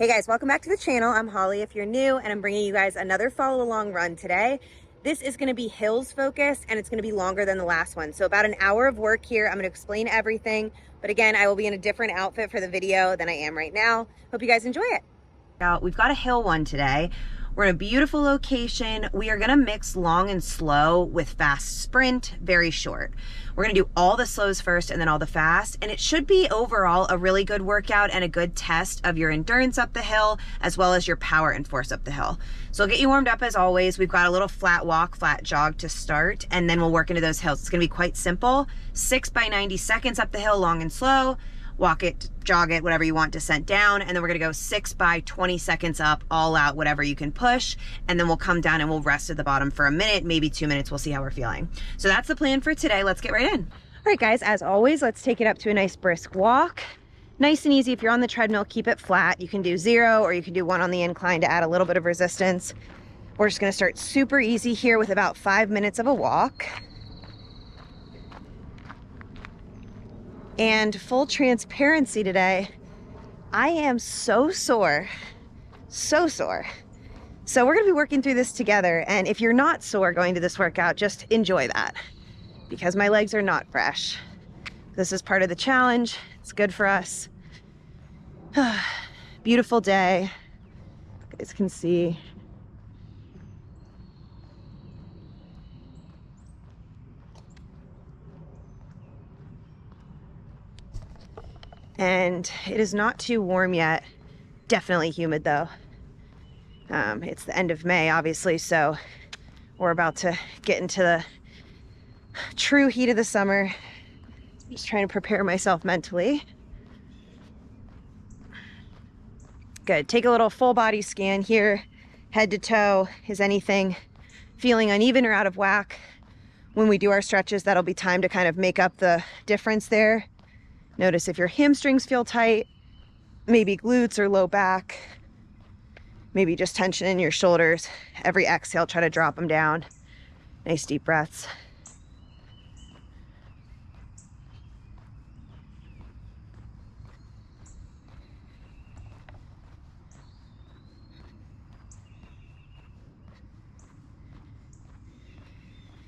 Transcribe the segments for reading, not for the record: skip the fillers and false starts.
Hey guys, welcome back to the channel. I'm Holly if you're new, and I'm bringing you guys another follow along run today. This is going to be hills focused, and it's going to be longer than the last one. So about an hour of work here. I'm going to explain everything, but again, I will be in a different outfit for the video than I am right now. Hope you guys enjoy it. Now, we've got a hill one today. We're in a beautiful location. We are gonna mix long and slow with fast sprint, very short. We're gonna do all the slows first and then all the fast, and it should be overall a really good workout and a good test of your endurance up the hill, as well as your power and force up the hill. So I'll get you warmed up as always. We've got a little flat walk, flat jog to start, and then we'll work into those hills. It's gonna be quite simple. 6 by 90 seconds up the hill, long and slow. Walk it, jog it, whatever you want, descent down, and then we're gonna go 6 by 20 seconds up, all out, whatever you can push, and then we'll come down and we'll rest at the bottom for a minute, maybe 2 minutes, we'll see how we're feeling. So that's the plan for today. Let's get right in. All right guys, as always, let's take it up to a nice brisk walk. Nice and easy. If you're on the treadmill, keep it flat. You can do 0 or you can do 1 on the incline to add a little bit of resistance. We're just gonna start super easy here with about 5 minutes of a walk. And full transparency today, I am so sore, so sore. So we're gonna be working through this together. And if you're not sore going to this workout, just enjoy that because my legs are not fresh. This is part of the challenge. It's good for us. Beautiful day, you guys can see. And it is not too warm yet. Definitely humid though. It's the end of May, obviously, so we're about to get into the true heat of the summer. I'm just trying to prepare myself mentally. Good, take a little full body scan here, head to toe. Is anything feeling uneven or out of whack? When we do our stretches, that'll be time to kind of make up the difference there. Notice if your hamstrings feel tight, maybe glutes or low back, maybe just tension in your shoulders. Every exhale, try to drop them down. Nice deep breaths.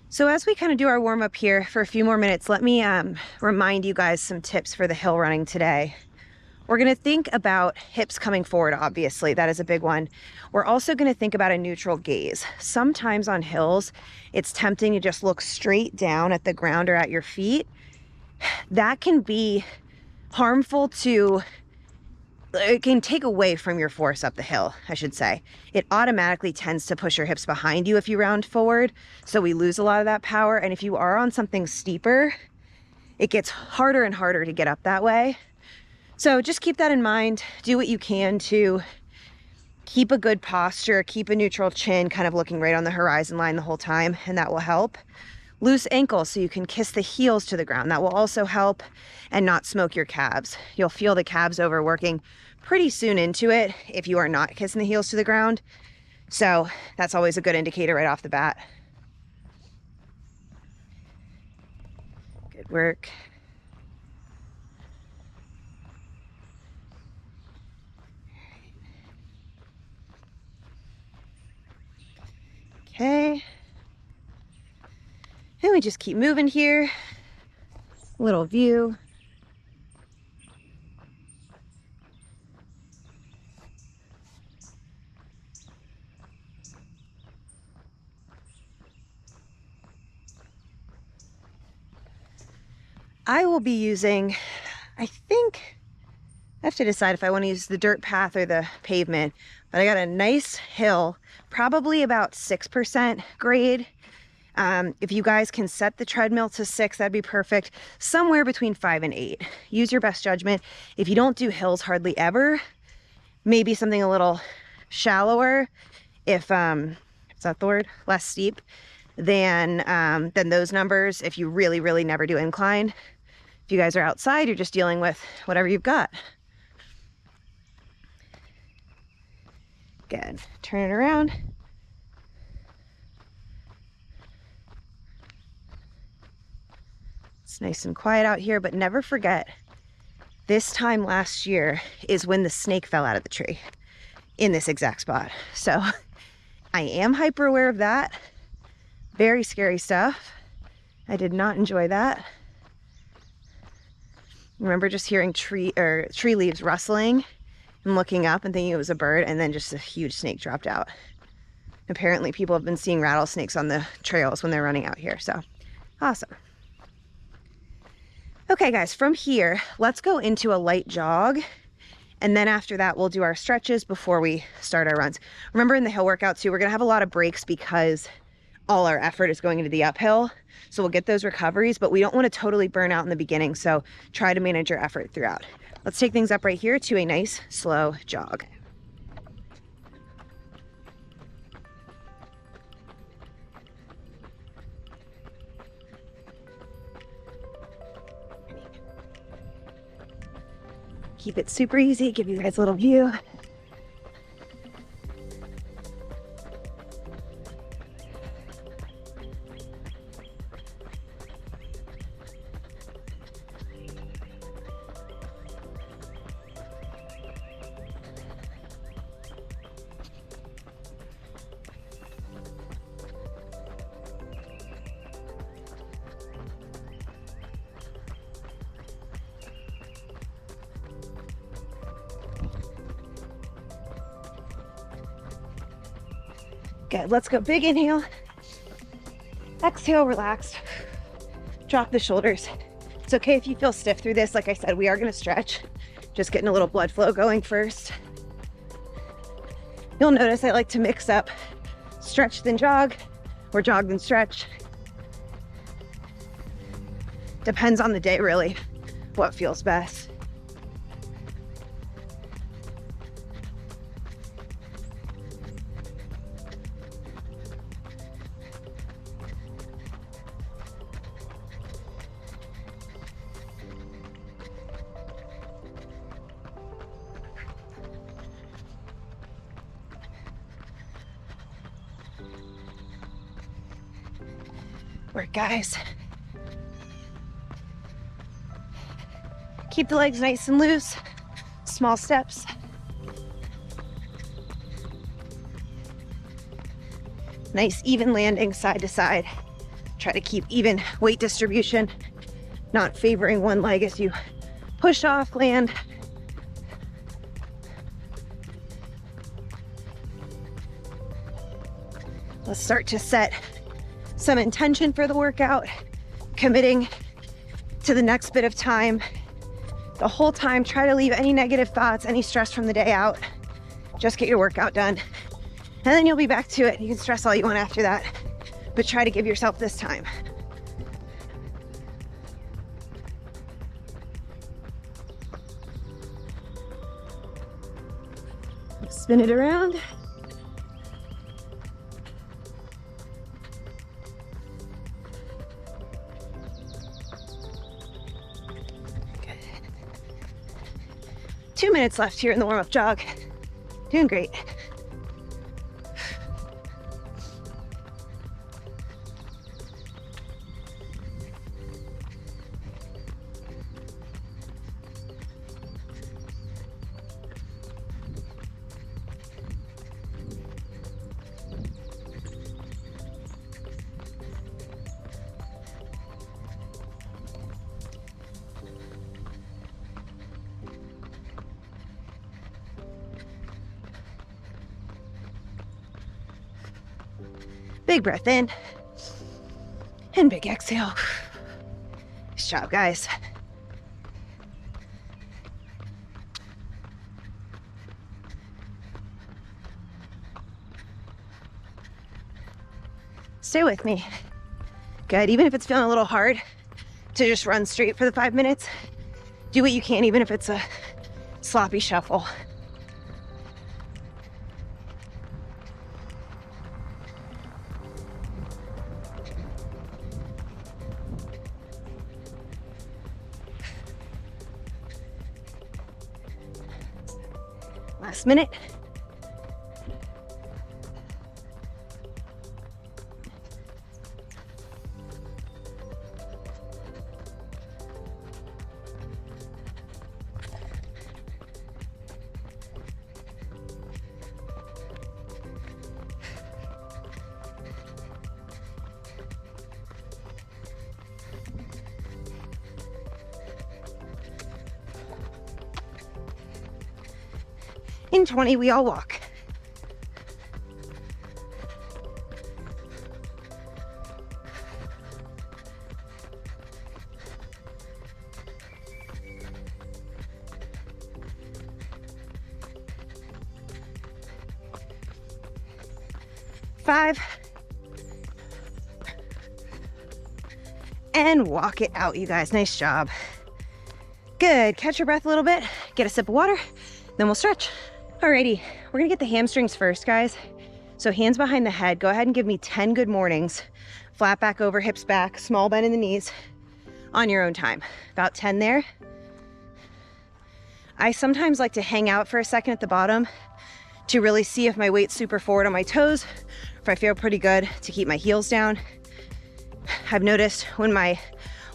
So as we kind of do our warm up here for a few more minutes, let me remind you guys some tips for the hill running today. We're gonna think about hips coming forward, obviously, that is a big one. We're also gonna think about a neutral gaze. Sometimes on hills, it's tempting to just look straight down at the ground or at your feet. That can be harmful to, it can take away from your force up the hill, I should say. It automatically tends to push your hips behind you if you round forward, so we lose a lot of that power. And if you are on something steeper, it gets harder and harder to get up that way. So just keep that in mind. Do what you can to keep a good posture, keep a neutral chin, kind of looking right on the horizon line the whole time, and that will help. Loose ankles so you can kiss the heels to the ground. That will also help, and not smoke your calves. You'll feel the calves overworking pretty soon into it if you are not kissing the heels to the ground. So that's always a good indicator right off the bat. Good work. Okay. And we just keep moving here. Little view. I will be using, I think, I have to decide if I want to use the dirt path or the pavement, but I got a nice hill, probably about 6% grade. If you guys can set the treadmill to 6, that'd be perfect. Somewhere between 5 and 8. Use your best judgment. If you don't do hills hardly ever, maybe something a little shallower, if is that the word? Less steep than those numbers. If you really, really never do incline. If you guys are outside, you're just dealing with whatever you've got. Good. Turn it around. It's nice and quiet out here, but never forget, this time last year is when the snake fell out of the tree. in this exact spot. So I am hyper aware of that. Very scary stuff. I did not enjoy that. Remember just hearing tree leaves rustling and looking up and thinking it was a bird, and then just a huge snake dropped out. Apparently people have been seeing rattlesnakes on the trails when they're running out here, so awesome. Okay guys, from here, let's go into a light jog, and then after that we'll do our stretches before we start our runs. Remember in the hill workout too, we're gonna have a lot of breaks because all our effort is going into the uphill. So we'll get those recoveries, but we don't want to totally burn out in the beginning. So try to manage your effort throughout. Let's take things up right here to a nice slow jog. Keep it super easy, give you guys a little view. Good, let's go. Big inhale. Exhale, relaxed. Drop the shoulders. It's okay if you feel stiff through this. Like I said, we are gonna stretch. Just getting a little blood flow going first. You'll notice I like to mix up stretch then jog, or jog then stretch. Depends on the day, really, what feels best. Work, guys. Keep the legs nice and loose. Small steps. Nice even landing side to side. Try to keep even weight distribution, not favoring one leg as you push off, land. Let's start to set some intention for the workout, committing to the next bit of time. The whole time, try to leave any negative thoughts, any stress from the day out. Just get your workout done. And then you'll be back to it. You can stress all you want after that, but try to give yourself this time. Spin it around. Good. 2 minutes left here in the warm-up jog. Doing great. Big breath in and big exhale. Nice job, guys. Stay with me. Good. Even if it's feeling a little hard to just run straight for the 5 minutes, do what you can, even if it's a sloppy shuffle. Last minute. In 20, we all walk. Five. And walk it out, you guys. Nice job. Good. Catch your breath a little bit. Get a sip of water. Then we'll stretch. Alrighty. We're going to get the hamstrings first, guys. So hands behind the head. Go ahead and give me 10 good mornings. Flat back over, hips back, small bend in the knees on your own time. About 10 there. I sometimes like to hang out for a second at the bottom to really see if my weight's super forward on my toes, if I feel pretty good to keep my heels down. I've noticed when my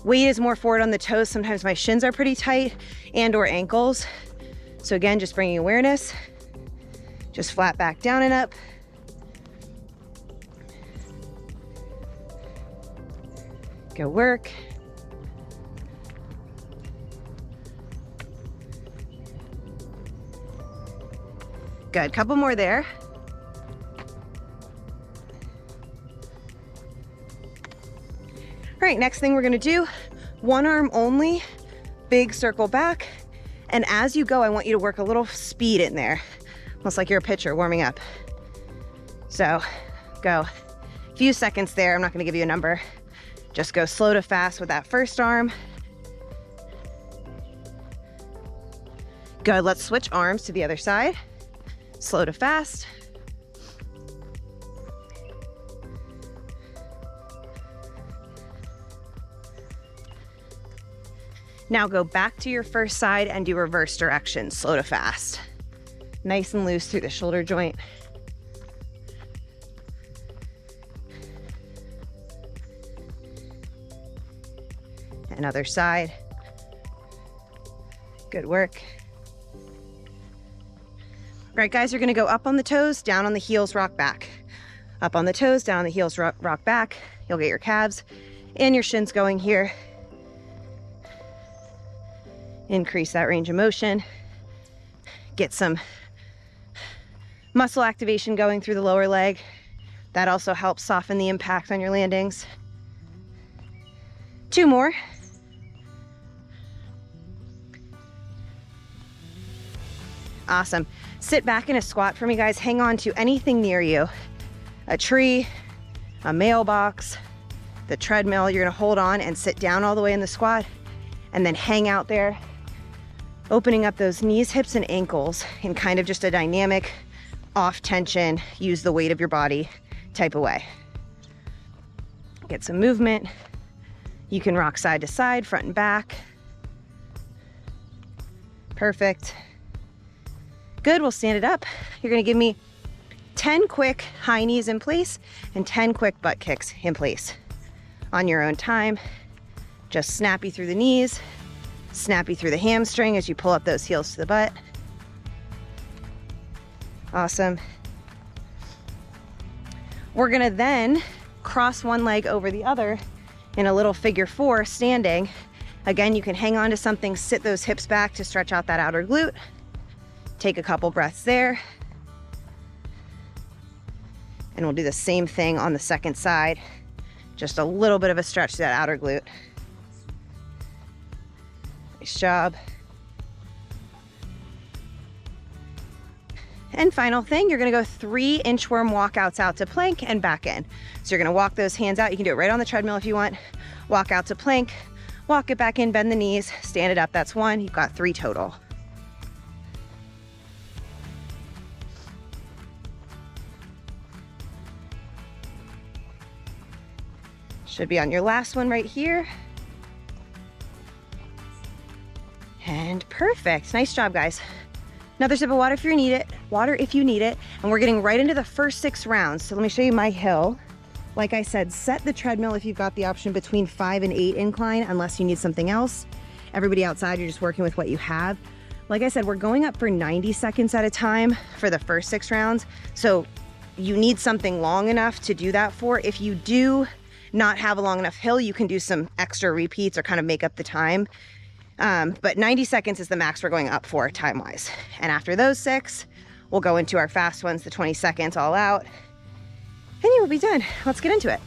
weight is more forward on the toes, sometimes my shins are pretty tight and or ankles. So again, just bringing awareness, just flat back down and up. Go work. Good, couple more there. All right, next thing we're gonna do, one arm only, big circle back. And as you go, I want you to work a little speed in there, almost like you're a pitcher warming up. So go a few seconds there. I'm not gonna give you a number. Just go slow to fast with that first arm. Good, let's switch arms to the other side. Slow to fast. Now go back to your first side and do reverse direction, slow to fast. Nice and loose through the shoulder joint. And other side. Good work. All right, guys, you're gonna go up on the toes, down on the heels, rock back. Up on the toes, down on the heels, rock back. You'll get your calves and your shins going here. Increase that range of motion. Get some muscle activation going through the lower leg. That also helps soften the impact on your landings. 2 more. Awesome. Sit back in a squat for me, guys. Hang on to anything near you. A tree, a mailbox, the treadmill. You're gonna hold on and sit down all the way in the squat and then hang out there, opening up those knees, hips, and ankles in kind of just a dynamic, off tension, use the weight of your body type of way. Get some movement. You can rock side to side, front and back. Perfect. Good, we'll stand it up. You're gonna give me 10 quick high knees in place and 10 quick butt kicks in place. On your own time, just snappy through the knees, snappy through the hamstring as you pull up those heels to the butt. Awesome. We're gonna then cross one leg over the other in a little figure 4 standing. Again, you can hang on to something, sit those hips back to stretch out that outer glute. Take a couple breaths there. And we'll do the same thing on the second side. Just a little bit of a stretch to that outer glute. Nice job. And final thing, you're gonna go 3 inchworm walkouts out to plank and back in. So you're gonna walk those hands out. You can do it right on the treadmill if you want. Walk out to plank, walk it back in, bend the knees, stand it up. That's 1, you've got 3 total. Should be on your last one right here. And perfect, nice job, guys. Another sip of water if you need it, and we're getting right into the first 6 rounds. So let me show you my hill. Like I said, set the treadmill if you've got the option between 5 and 8 incline, unless you need something else. Everybody outside, you're just working with what you have. Like I said, we're going up for 90 seconds at a time for the first 6 rounds. So you need something long enough to do that for. If you do not have a long enough hill, you can do some extra repeats or kind of make up the time. But 90 seconds is the max we're going up for time-wise. And after those 6, we'll go into our fast ones, the 20 seconds all out, and you will be done. Let's get into it.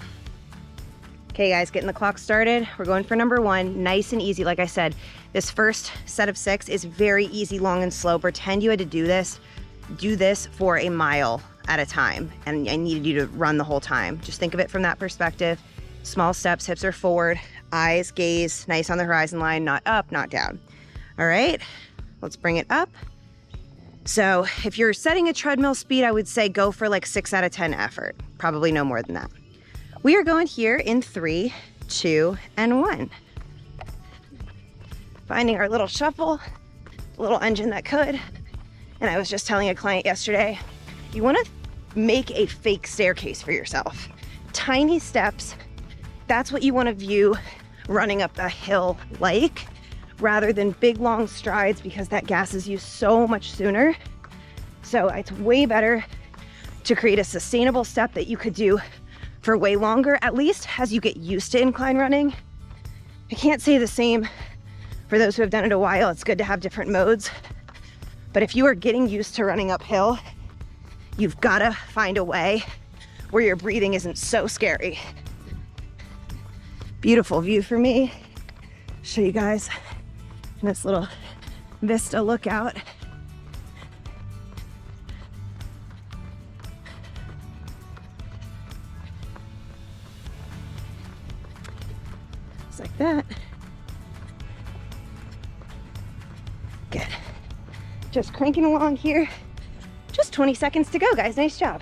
Okay guys, getting the clock started. We're going for number 1, nice and easy. Like I said, this first set of 6 is very easy, long and slow. Pretend you had to do this for a mile at a time, and I needed you to run the whole time. Just think of it from that perspective. Small steps, hips are forward, eyes, gaze, nice on the horizon line, not up, not down. All right, let's bring it up. So if you're setting a treadmill speed, I would say go for like 6 out of 10 effort, probably no more than that. We are going here in 3, 2, and 1. Finding our little shuffle, little engine that could. And I was just telling a client yesterday, you want to make a fake staircase for yourself. Tiny steps, that's what you want to view running up a hill like, rather than big long strides, because that gasses you so much sooner. So it's way better to create a sustainable step that you could do for way longer, at least as you get used to incline running. I can't say the same for those who have done it a while. It's good to have different modes. But if you are getting used to running uphill, you've got to find a way where your breathing isn't so scary. Beautiful view for me. Show you guys this little vista lookout. Just like that. Good. Just cranking along here. Just 20 seconds to go, guys. Nice job.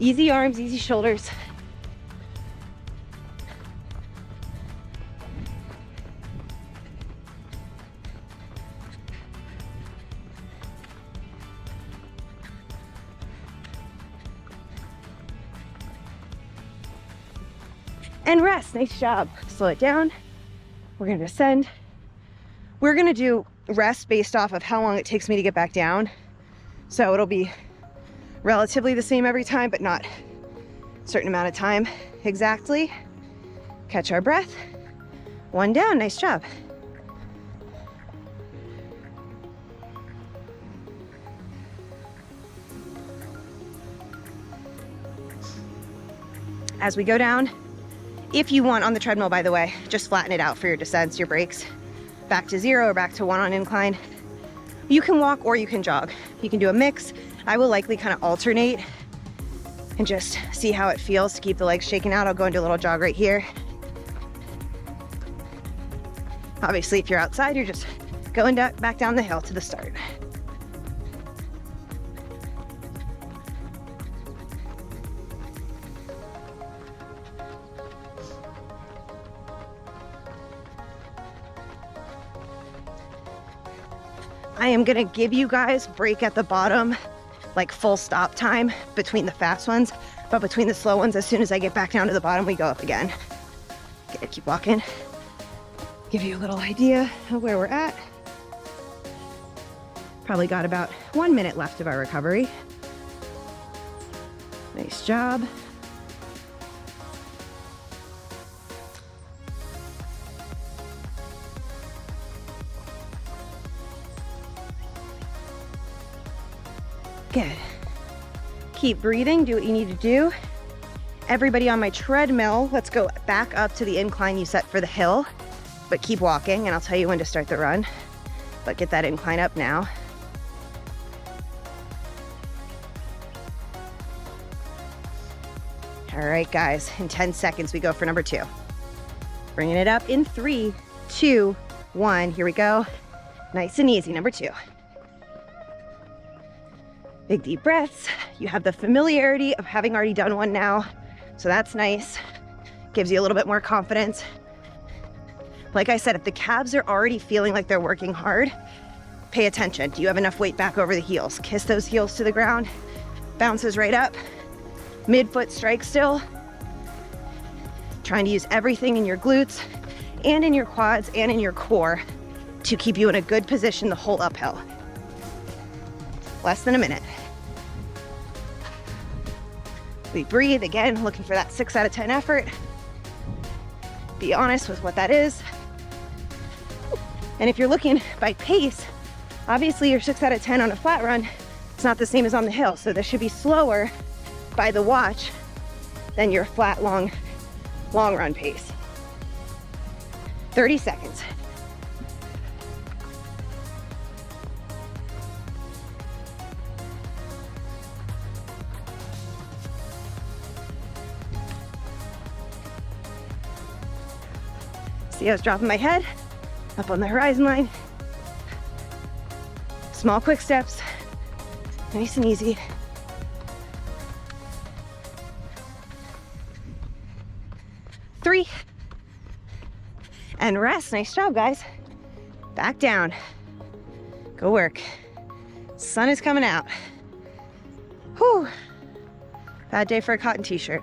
Easy arms, easy shoulders. And rest. Nice job. Slow it down. We're going to descend. We're going to do rest based off of how long it takes me to get back down. So it'll be relatively the same every time, but not a certain amount of time exactly. Catch our breath. 1 down. Nice job. As we go down, if you want on the treadmill, by the way, just flatten it out for your descents, your breaks, back to 0 or back to 1 on incline. You can walk or you can jog. You can do a mix. I will likely kind of alternate and just see how it feels to keep the legs shaking out. I'll go into a little jog right here. Obviously, if you're outside, you're just going back down the hill to the start. I am gonna give you guys break at the bottom, like full stop time between the fast ones, but between the slow ones, as soon as I get back down to the bottom, we go up again. Okay, keep walking. Give you a little idea of where we're at. Probably got about 1 minute left of our recovery. Nice job. Good. Keep breathing, do what you need to do. Everybody on my treadmill, let's go back up to the incline you set for the hill, but keep walking, and I'll tell you when to start the run. But get that incline up now. All right, guys, in 10 seconds, we go for number 2. Bringing it up in 3, 2, 1. Here we go. Nice and easy, number 2. Big deep breaths. You have the familiarity of having already done one now, so that's nice. Gives you a little bit more confidence. Like I said, if the calves are already feeling like they're working hard, pay attention. Do you have enough weight back over the heels? Kiss those heels to the ground. Bounces right up. Mid-foot strike still. Trying to use everything in your glutes and in your quads and in your core to keep you in a good position the whole uphill. Less than a minute. We breathe again, looking for that 6 out of 10 effort. be honest with what that is. And if you're looking by pace, obviously your 6 out of 10 on a flat run, it's not the same as on the hill. So this should be slower by the watch than your flat, long run pace. 30 seconds. See how I was dropping my head up on the horizon line. Small, quick steps, nice and easy. Three, and rest. Nice job, guys. Back down. Go work. Sun is coming out. Whew. Bad day for a cotton t-shirt.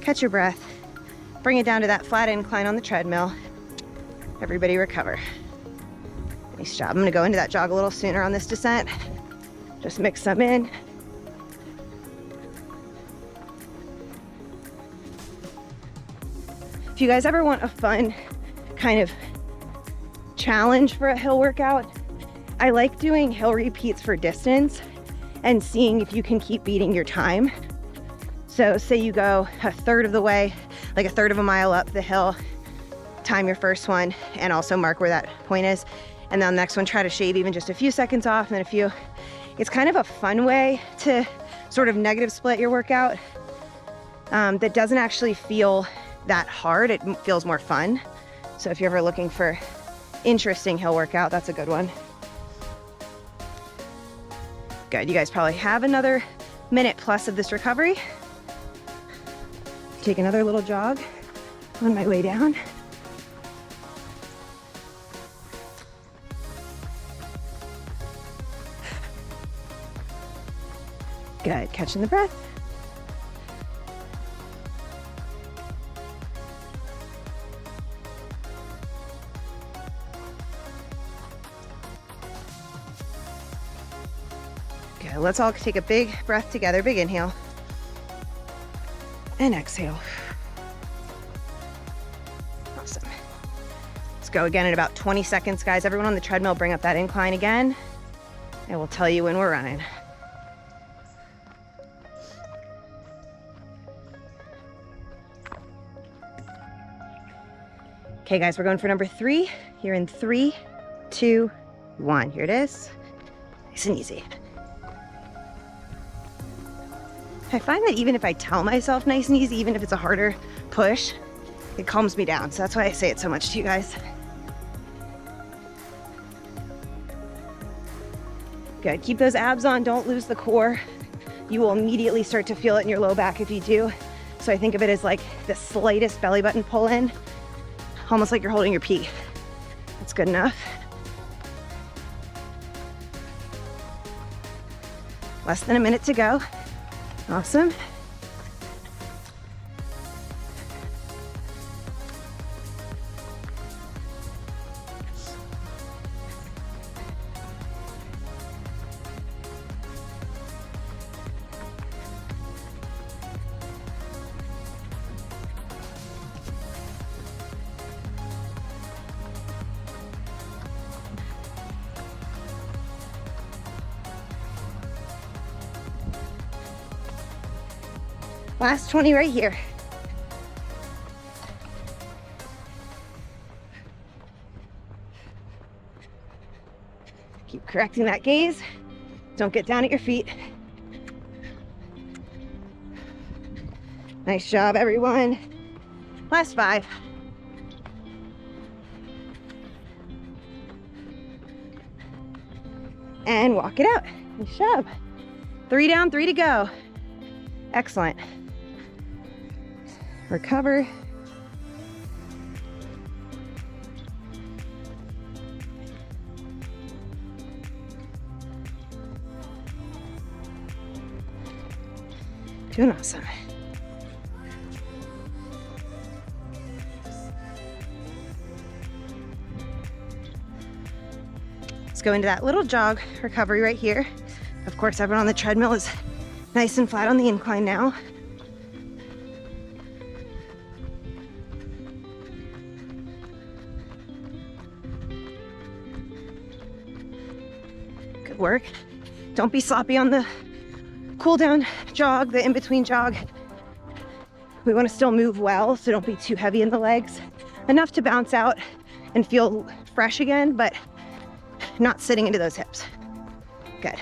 Catch your breath. Bring it down to that flat incline on the treadmill. Everybody recover. Nice job. I'm gonna go into that jog a little sooner on this descent. Just mix some in. If you guys ever want a fun kind of challenge for a hill workout, I like doing hill repeats for distance and seeing if you can keep beating your time. So say you go a third of the way, like a third of a mile up the hill, time your first one and also mark where that point is. And then the next one, try to shave even just a few seconds off and then a few. It's kind of a fun way to sort of negative split your workout that doesn't actually feel that hard. It feels more fun. So if you're ever looking for interesting hill workout, that's a good one. Good, you guys probably have another minute plus of this recovery. Take another little jog on my way down. Good, catching the breath. Good, let's all take a big breath together, big inhale. And exhale. Awesome. Let's go again in about 20 seconds, guys. Everyone on the treadmill, bring up that incline again. And we'll tell you when we're running. Okay, guys, we're going for number 3. Here in 3, 2, 1. Here it is. Nice and easy. I find that even if I tell myself nice and easy, even if it's a harder push, it calms me down. So that's why I say it so much to you guys. Good, keep those abs on, don't lose the core. You will immediately start to feel it in your low back if you do. So I think of it as like the slightest belly button pull in, almost like you're holding your pee. That's good enough. Less than a minute to go. Awesome. Last 20 right here. Keep correcting that gaze. Don't get down at your feet. Nice job, everyone. Last 5. And walk it out. Nice job. 3 down, 3 to go. Excellent. Recover. Doing awesome. Let's go into that little jog recovery right here. Of course, everyone on the treadmill is Nice and flat on the incline now. Good work. Don't be sloppy on the cool down jog, the in-between jog. We want to still move well, so don't be too heavy in the legs. Enough to bounce out and feel fresh again, but not sitting into those hips. Good.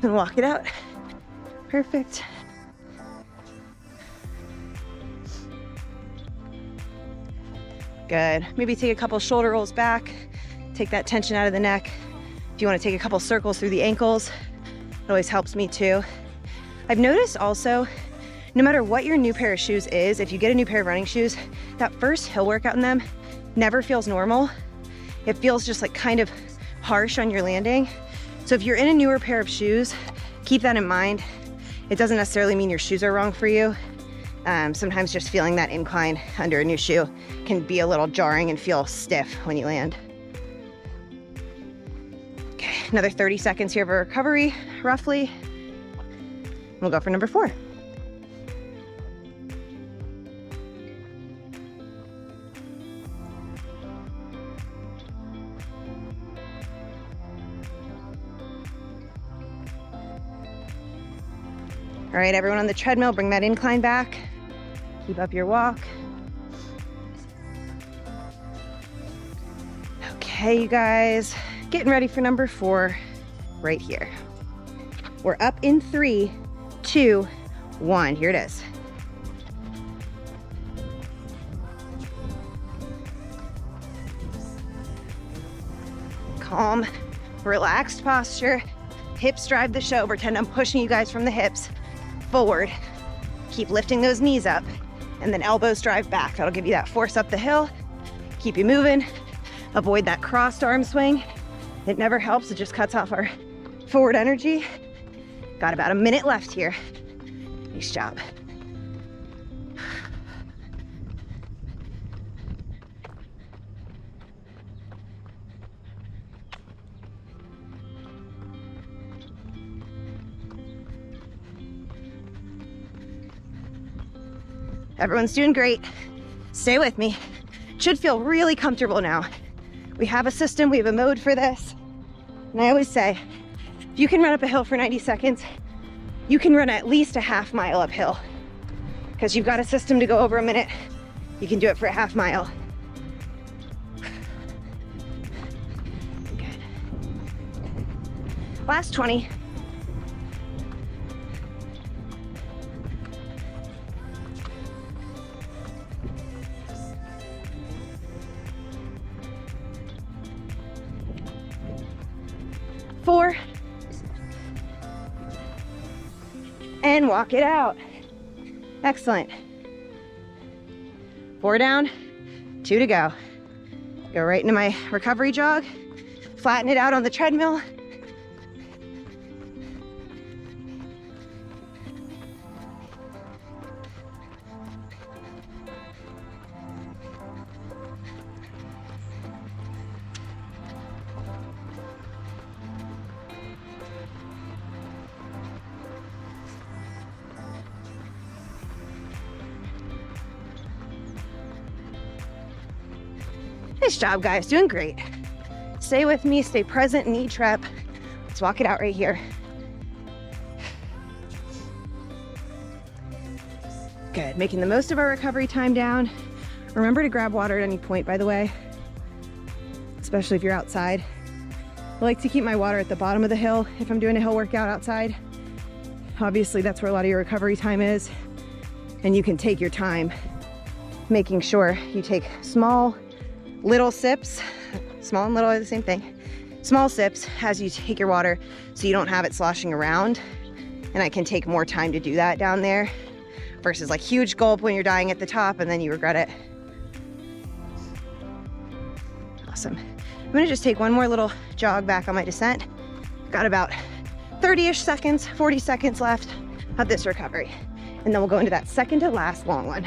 And walk it out. Perfect. Good. Maybe take a couple shoulder rolls back. Take that tension out of the neck. If you want to take a couple circles through the ankles, it always helps me too. I've noticed also, no matter what your new pair of shoes is, if you get a new pair of running shoes, that first hill workout in them never feels normal. It feels just like kind of harsh on your landing. So if you're in a newer pair of shoes, keep that in mind. It doesn't necessarily mean your shoes are wrong for you. Sometimes just feeling that incline under a new shoe can be a little jarring and feel stiff when you land. Okay, another 30 seconds here of a recovery, roughly. We'll go for number 4. All right, everyone on the treadmill, bring that incline back. Keep up your walk. Okay, you guys, getting ready for number 4 right here. We're up in 3, 2, 1. Here it is. Calm, relaxed posture. Hips drive the show. Pretend I'm pushing you guys from the hips forward. Keep lifting those knees up, and then elbows drive back. That'll give you that force up the hill. Keep you moving. Avoid that crossed arm swing. It never helps. It just cuts off our forward energy. Got about a minute left here. Nice job. Everyone's doing great. Stay with me. Should feel really comfortable now. We have a system, we have a mode for this. And I always say, if you can run up a hill for 90 seconds, you can run at least a half mile uphill. Because you've got a system to go over a minute, you can do it for a half mile. Good. Last 20. Four. And walk it out. Excellent. 4 down, 2 to go. Go right into my recovery jog. Flatten it out on the treadmill. Nice job, guys. Doing great. Stay with me. Stay present in each rep. Let's walk it out right here. Good. Making the most of our recovery time down. Remember to grab water at any point, by the way, especially if you're outside. I like to keep my water at the bottom of the hill if I'm doing a hill workout outside. Obviously, that's where a lot of your recovery time is. And you can take your time making sure you take small, little sips. Small and little are the same thing. Small sips as you take your water so you don't have it sloshing around. And I can take more time to do that down there versus like huge gulp when you're dying at the top and then you regret it. Awesome. I'm gonna just take one more little jog back on my descent. Got about 30-ish seconds, 40 seconds left of this recovery. And then we'll go into that second to last long one.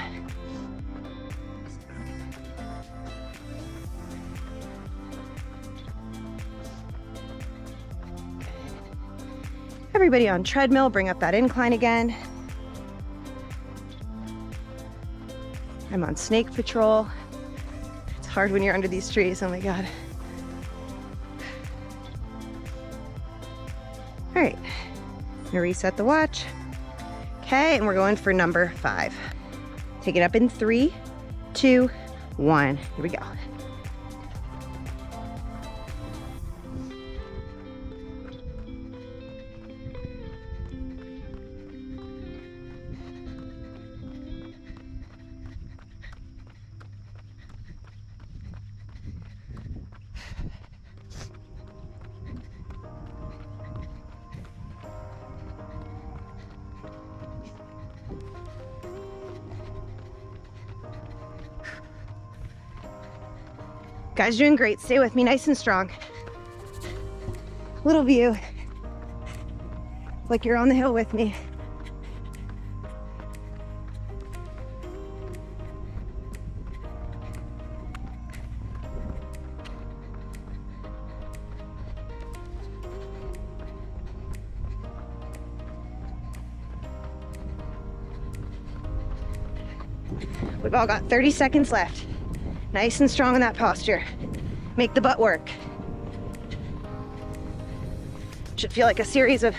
Everybody on treadmill, bring up that incline again. I'm on snake patrol. It's hard when you're under these trees, oh my God. All right, I'm gonna reset the watch. Okay, and we're going for number 5. Take it up in 3, 2, 1. Here we go. Guys, doing great. Stay with me, nice and strong. Little view. Like you're on the hill with me. We've all got 30 seconds left. Nice and strong in that posture. Make the butt work. Should feel like a series of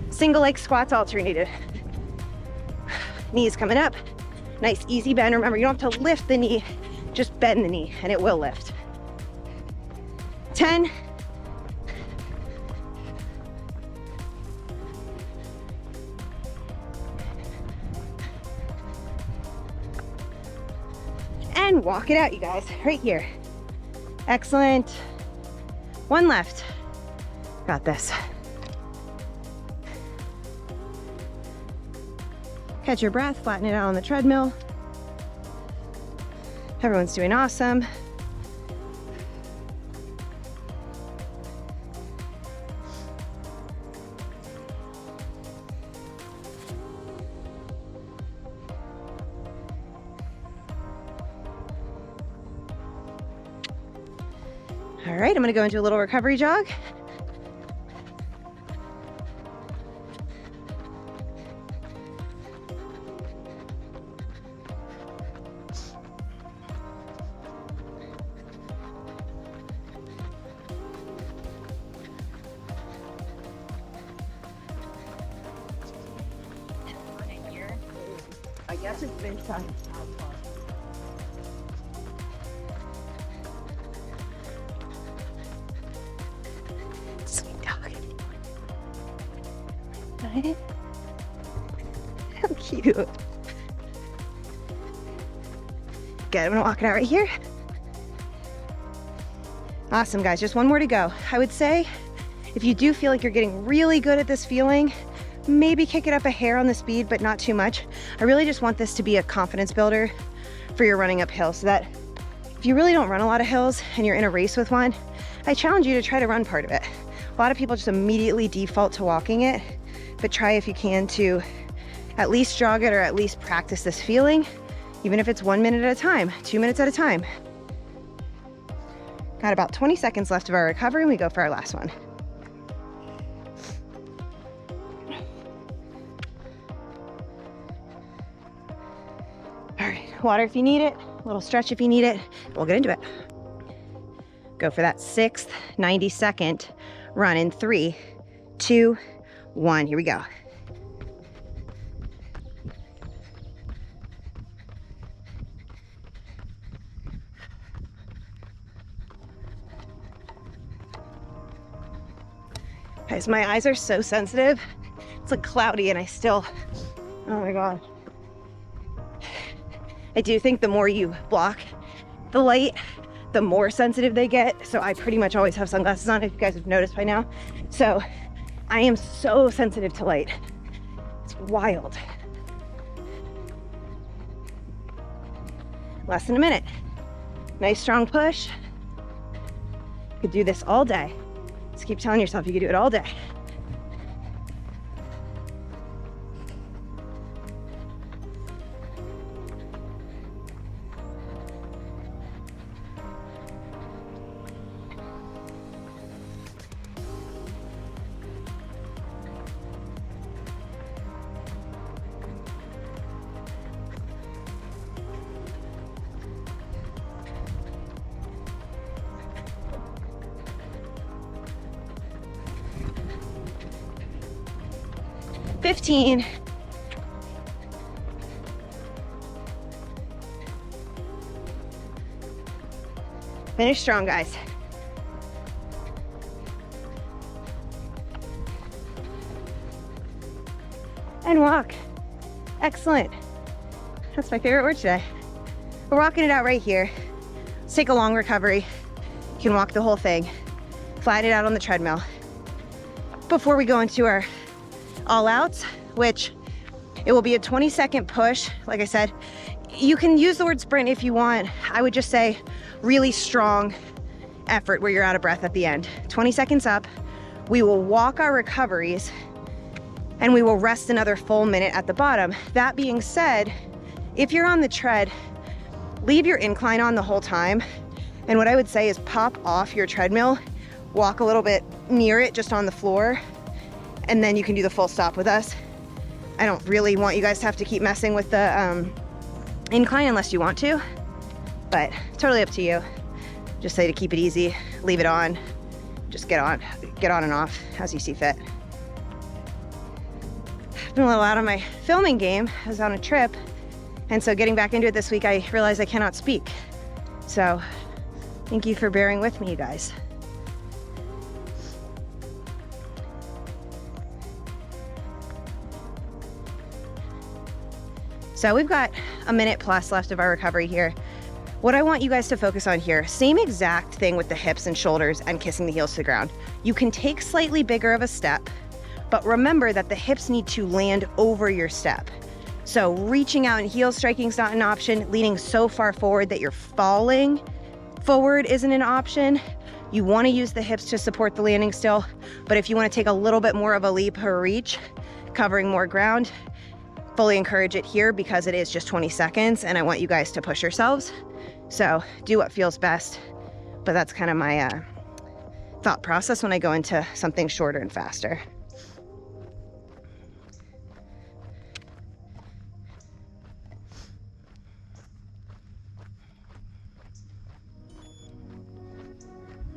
single leg squats alternated. Knees coming up. Nice easy bend. Remember, you don't have to lift the knee, just bend the knee and it will lift. 10. And walk it out, you guys, right here. Excellent. 1 left. Got this. Catch your breath, flatten it out on the treadmill. Everyone's doing awesome. All right, I'm gonna go into a little recovery jog. I guess it's been time. Sweet dog. Right? How cute. Good, I'm gonna walk it out right here. Awesome, guys, just one more to go. I would say if you do feel like you're getting really good at this feeling, maybe kick it up a hair on the speed, but not too much. I really just want this to be a confidence builder for your running uphill, so that if you really don't run a lot of hills and you're in a race with one, I challenge you to try to run part of it. A lot of people just immediately default to walking it, but try if you can to at least jog it or at least practice this feeling, even if it's 1 minute at a time, 2 minutes at a time. Got about 20 seconds left of our recovery and we go for our last one. All right, water if you need it, a little stretch if you need it. We'll get into it. Go for that 6th 90-second run in 3, 2, 1. Here we go. Guys, my eyes are so sensitive. It's like cloudy and I still, oh my God. I do think the more you block the light, the more sensitive they get. So I pretty much always have sunglasses on, if you guys have noticed by now. So I am so sensitive to light. It's wild. Less than a minute. Nice strong push. You could do this all day. Just keep telling yourself you could do it all day. 15. Finish strong, guys. And walk. Excellent. That's my favorite word today. We're walking it out right here. Let's take a long recovery. You can walk the whole thing. Flatten it out on the treadmill. Before we go into our all outs, which it will be a 20-second push. Like I said, you can use the word sprint if you want. I would just say really strong effort where you're out of breath at the end. 20 seconds up. We will walk our recoveries and we will rest another full minute at the bottom. That being said, if you're on the tread, leave your incline on the whole time. And what I would say is pop off your treadmill, walk a little bit near it, just on the floor, and then you can do the full stop with us. I don't really want you guys to have to keep messing with the incline unless you want to, but totally up to you. Just say to keep it easy, leave it on, just get on and off as you see fit. I've been a little out of my filming game. I was on a trip, and so getting back into it this week, I realized I cannot speak. So thank you for bearing with me, you guys. So we've got a minute plus left of our recovery here. What I want you guys to focus on here, same exact thing with the hips and shoulders and kissing the heels to the ground. You can take slightly bigger of a step, but remember that the hips need to land over your step. So reaching out and heel striking is not an option. Leaning so far forward that you're falling forward isn't an option. You want to use the hips to support the landing still, but if you want to take a little bit more of a leap or reach, covering more ground, fully encourage it here because it is just 20 seconds and I want you guys to push yourselves. So do what feels best, but that's kind of my thought process when I go into something shorter and faster.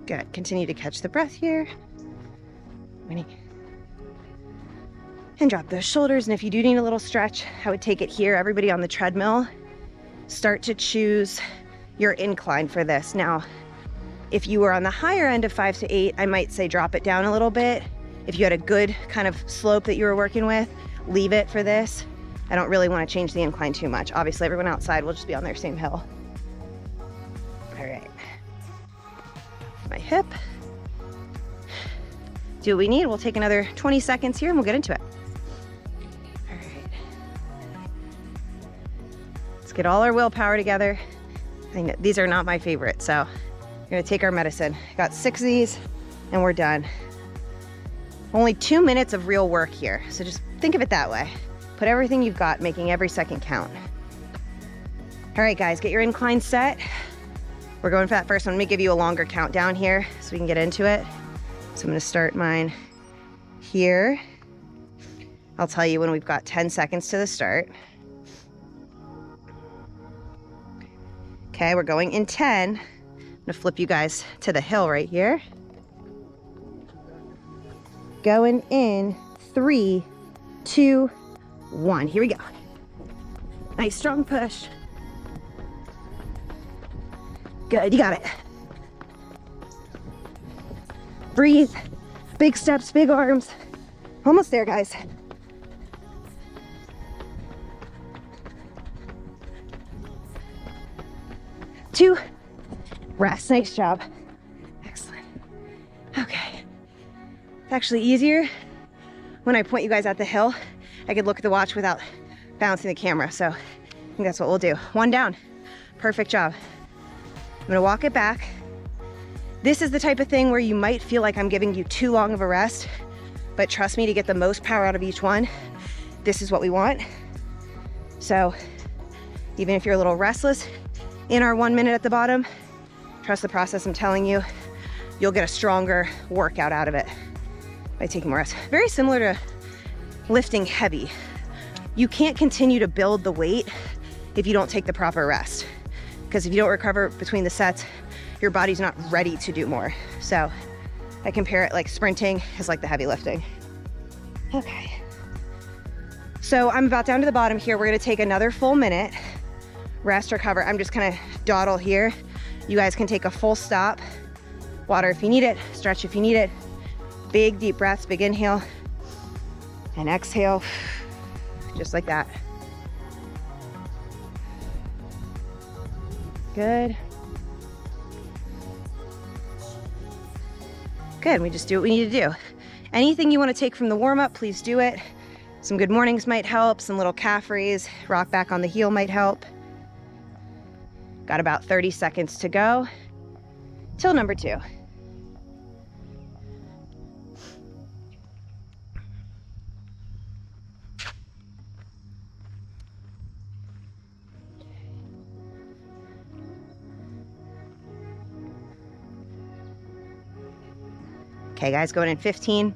Good, continue to catch the breath here. And drop those shoulders, and if you do need a little stretch, I would take it here. Everybody on the treadmill, start to choose your incline for this. Now, if you were on the higher end of 5 to 8, I might say drop it down a little bit. If you had a good kind of slope that you were working with, leave it for this. I don't really want to change the incline too much. Obviously, everyone outside will just be on their same hill. All right. My hip. Do what we need. We'll take another 20 seconds here and we'll get into it. All right. Let's get all our willpower together. I know these are not my favorite, so we're gonna take our medicine. Got 6 of these and we're done. Only 2 minutes of real work here, so just think of it that way. Put everything you've got, making every second count. All right, guys, get your incline set. We're going for that first one. Let me give you a longer countdown here so we can get into it. So I'm gonna start mine here. I'll tell you when we've got 10 seconds to the start. Okay, we're going in 10. I'm gonna flip you guys to the hill right here. Going in 3, 2, 1. Here we go. Nice strong push. Good, you got it. Breathe. Big steps, big arms. Almost there, guys. Two. Rest. Nice job. Excellent. Okay. It's actually easier when I point you guys at the hill. I could look at the watch without bouncing the camera. So I think that's what we'll do. One down. Perfect job. I'm gonna walk it back. This is the type of thing where you might feel like I'm giving you too long of a rest, but trust me, to get the most power out of each one, this is what we want. So even if you're a little restless in our 1 minute at the bottom, trust the process. I'm telling you, you'll get a stronger workout out of it by taking more rest. Very similar to lifting heavy. You can't continue to build the weight if you don't take the proper rest. Because if you don't recover between the sets, your body's not ready to do more. So I compare it like sprinting is like the heavy lifting. Okay. So I'm about down to the bottom here. We're gonna take another full minute, rest, recover. I'm just gonna dawdle here. You guys can take a full stop. Water if you need it, stretch if you need it. Big deep breaths, big inhale and exhale, just like that. Good. Good, we just do what we need to do. Anything you want to take from the warm-up, please do it. Some good mornings might help, some little calf raise, rock back on the heel might help. Got about 30 seconds to go till number 2. Okay, guys, going in 15.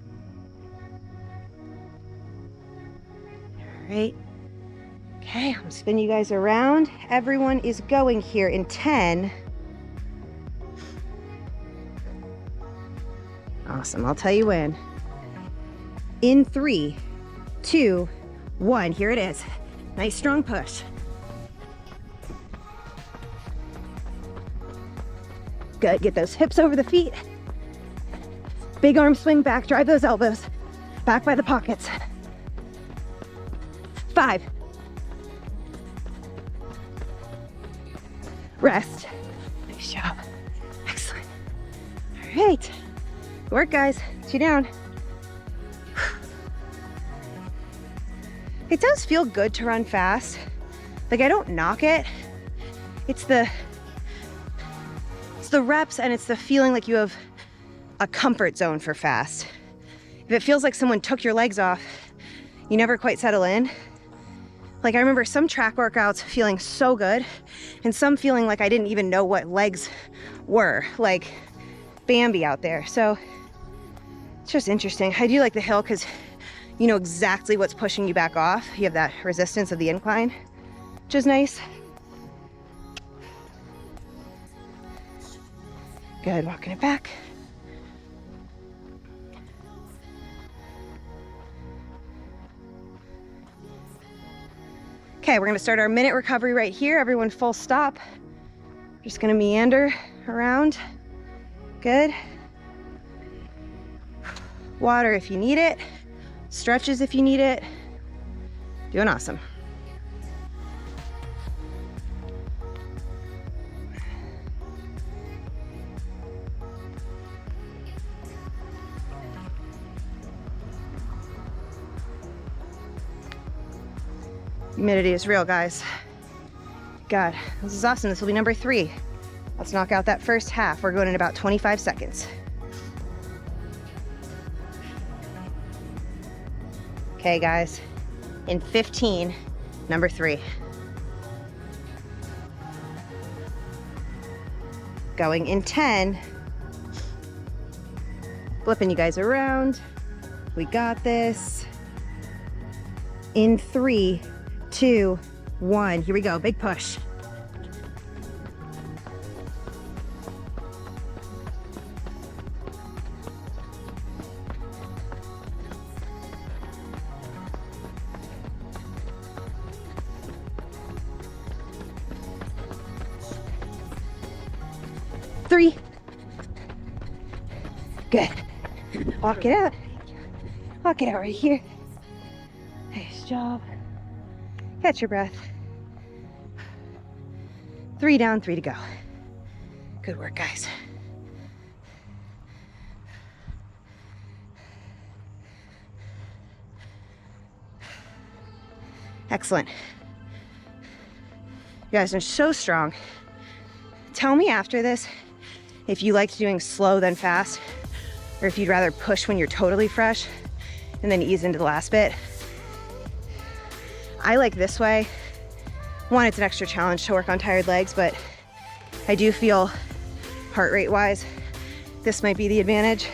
All right. Okay, I'm spinning you guys around. Everyone is going here in 10. Awesome, I'll tell you when. In 3, 2, 1, here it is. Nice strong push. Good, get those hips over the feet. Big arm swing back, drive those elbows. Back by the pockets. 5. Rest. Nice job. Excellent. All right. Good work, guys. 2 down. It does feel good to run fast. Like, I don't knock it. It's the reps, and it's the feeling like you have a comfort zone for fast. If it feels like someone took your legs off, you never quite settle in. Like, I remember some track workouts feeling so good and some feeling like I didn't even know what legs were, like Bambi out there. So it's just interesting. I do like the hill because you know exactly what's pushing you back off. You have that resistance of the incline, which is nice. Good, walking it back. Okay, we're gonna start our minute recovery right here. Everyone full stop. Just gonna meander around. Good. Water if you need it. Stretches if you need it. Doing awesome. Humidity is real, guys. God, this is awesome. This will be number 3. Let's knock out that first half. We're going in about 25 seconds. Okay, guys, in 15, number 3. Going in 10. Flipping you guys around. We got this. In 3, 2, 1. Here we go. Big push. Three. Good. Walk it out. Walk it out right here. Nice job. Catch your breath. 3 down, 3 to go. Good work, guys. Excellent. You guys are so strong. Tell me after this if you liked doing slow then fast, or if you'd rather push when you're totally fresh and then ease into the last bit. I like this way. One, it's an extra challenge to work on tired legs, but I do feel heart rate wise, this might be the advantage.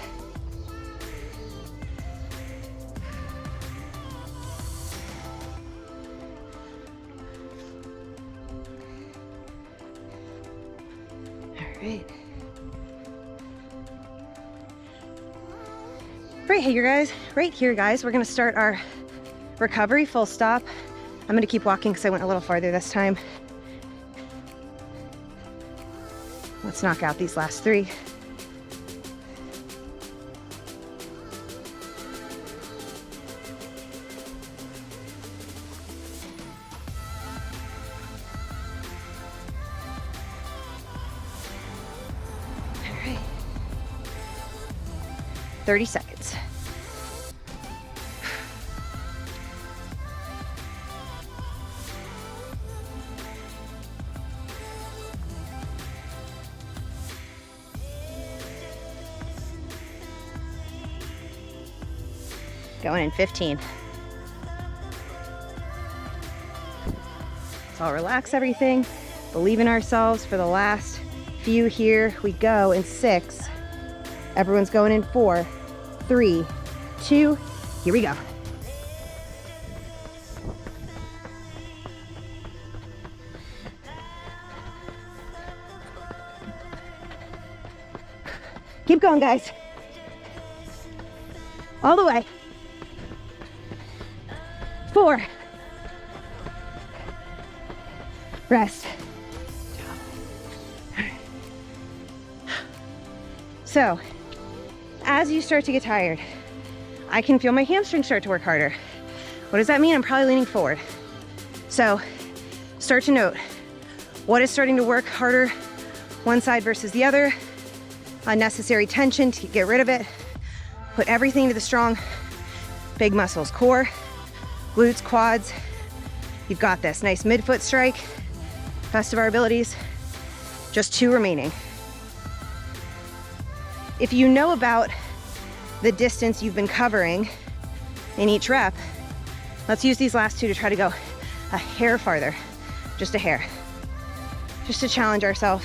All right. Right here, guys, we're gonna start our recovery, full stop. I'm gonna keep walking because I went a little farther this time. Let's knock out these last 3. All right. 30 seconds. Going in 15. So I'll relax everything, believe in ourselves for the last few. Here we go in 6. Everyone's going in 4, 3, 2, here we go. Keep going, guys. All the way. 4. Rest. So, as you start to get tired, I can feel my hamstrings start to work harder. What does that mean? I'm probably leaning forward. So, start to note what is starting to work harder, one side versus the other. Unnecessary tension, to get rid of it. Put everything to the strong, big muscles, core, glutes, quads. You've got this. Nice midfoot strike. Best of our abilities. Just 2 remaining. If you know about the distance you've been covering in each rep, let's use these last 2 to try to go a hair farther. Just a hair. Just to challenge ourselves.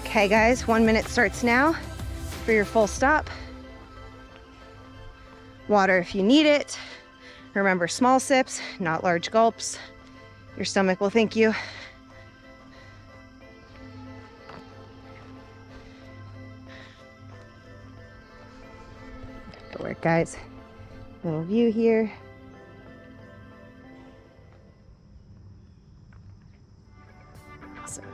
Okay guys, 1 minute starts now for your full stop. Water if you need it. Remember, small sips, not large gulps. Your stomach will thank you. Good work, guys. Little view here. Awesome.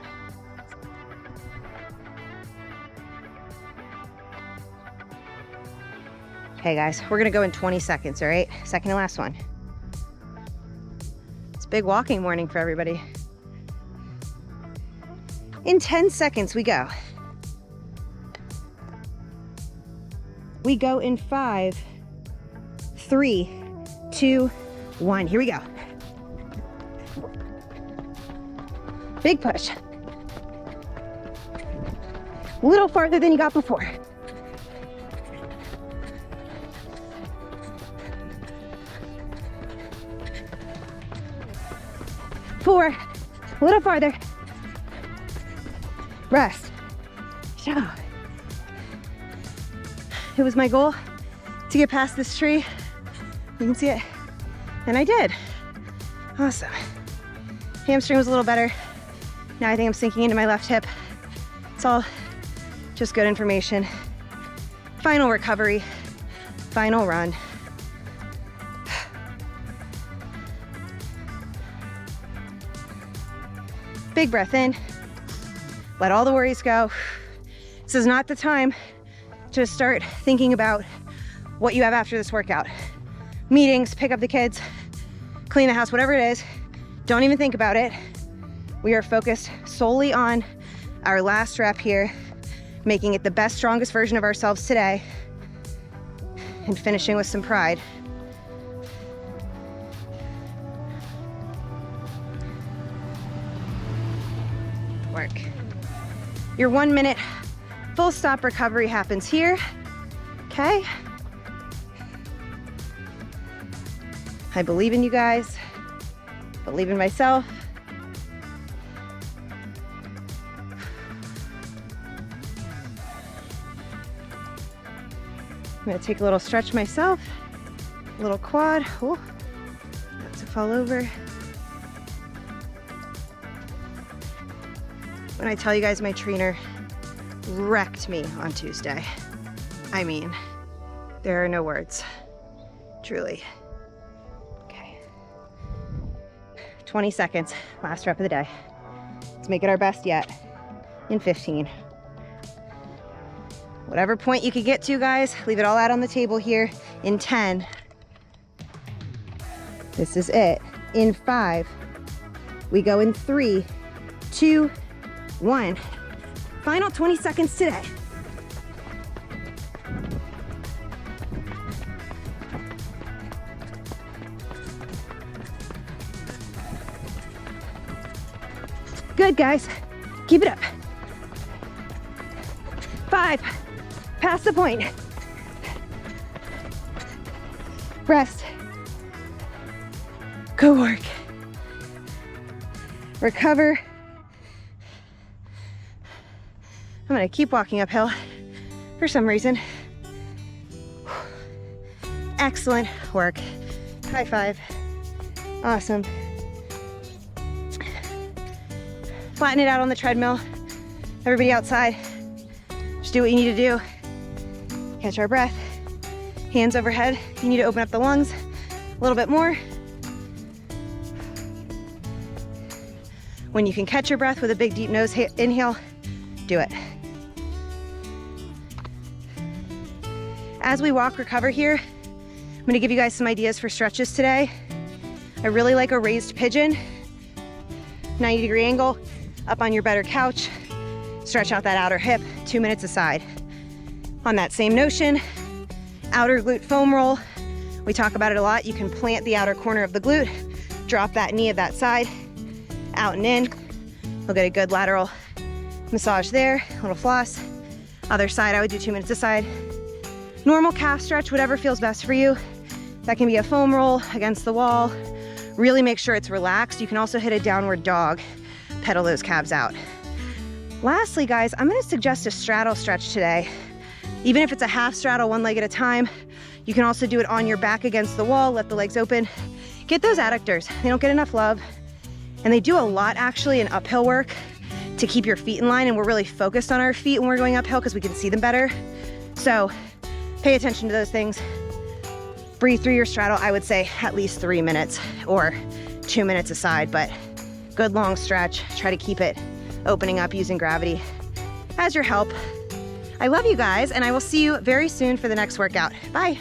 Okay guys, we're gonna go in 20 seconds, all right? Second to last one. It's a big walking morning for everybody. In 10 seconds we go. We go in 5, 3, 2, 1. Here we go. Big push. A little farther than you got before. 4, a little farther. Rest. It was my goal to get past this tree. You can see it, and I did. Awesome. Hamstring was a little better. Now I think I'm sinking into my left hip. It's all just good information. Final recovery, final run. Big breath in. Let all the worries go. This is not the time to start thinking about what you have after this workout. Meetings, pick up the kids, clean the house, whatever it is. Don't even think about it. We are focused solely on our last rep here, making it the best, strongest version of ourselves today, and finishing with some pride. Work. Your 1 minute full stop recovery happens here. Okay. I believe in you guys. Believe in myself. I'm gonna take a little stretch myself. A little quad. Oh, not to fall over. When I tell you guys my trainer wrecked me on Tuesday, I mean, there are no words, truly. Okay, 20 seconds, last rep of the day. Let's make it our best yet in 15. Whatever point you could get to, guys, leave it all out on the table here in 10. This is it. In 5. We go in 3, 2, 1. Final 20 seconds today. Good, guys. Keep it up. 5. Past the point. Rest. Go work. Recover. I'm gonna keep walking uphill for some reason. Excellent work. High five. Awesome. Flatten it out on the treadmill. Everybody outside, just do what you need to do. Catch our breath. Hands overhead. You need to open up the lungs a little bit more. When you can catch your breath with a big deep nose inhale, do it. As we walk recover here, I'm gonna give you guys some ideas for stretches today. I really like a raised pigeon, 90-degree angle, up on your better couch. Stretch out that outer hip, 2 minutes aside. On that same notion, outer glute foam roll. We talk about it a lot. You can plant the outer corner of the glute, drop that knee at that side, out and in. We'll get a good lateral massage there, a little floss. Other side, I would do 2 minutes aside. Normal calf stretch, whatever feels best for you. That can be a foam roll against the wall. Really make sure it's relaxed. You can also hit a downward dog, pedal those calves out. Lastly, guys, I'm gonna suggest a straddle stretch today. Even if it's a half straddle, one leg at a time, you can also do it on your back against the wall, let the legs open. Get those adductors, they don't get enough love. And they do a lot actually in uphill work to keep your feet in line, and we're really focused on our feet when we're going uphill because we can see them better. So pay attention to those things. Breathe through your straddle, I would say at least 3 minutes or 2 minutes aside, but good long stretch. Try to keep it opening up using gravity as your help. I love you guys, and I will see you very soon for the next workout. Bye.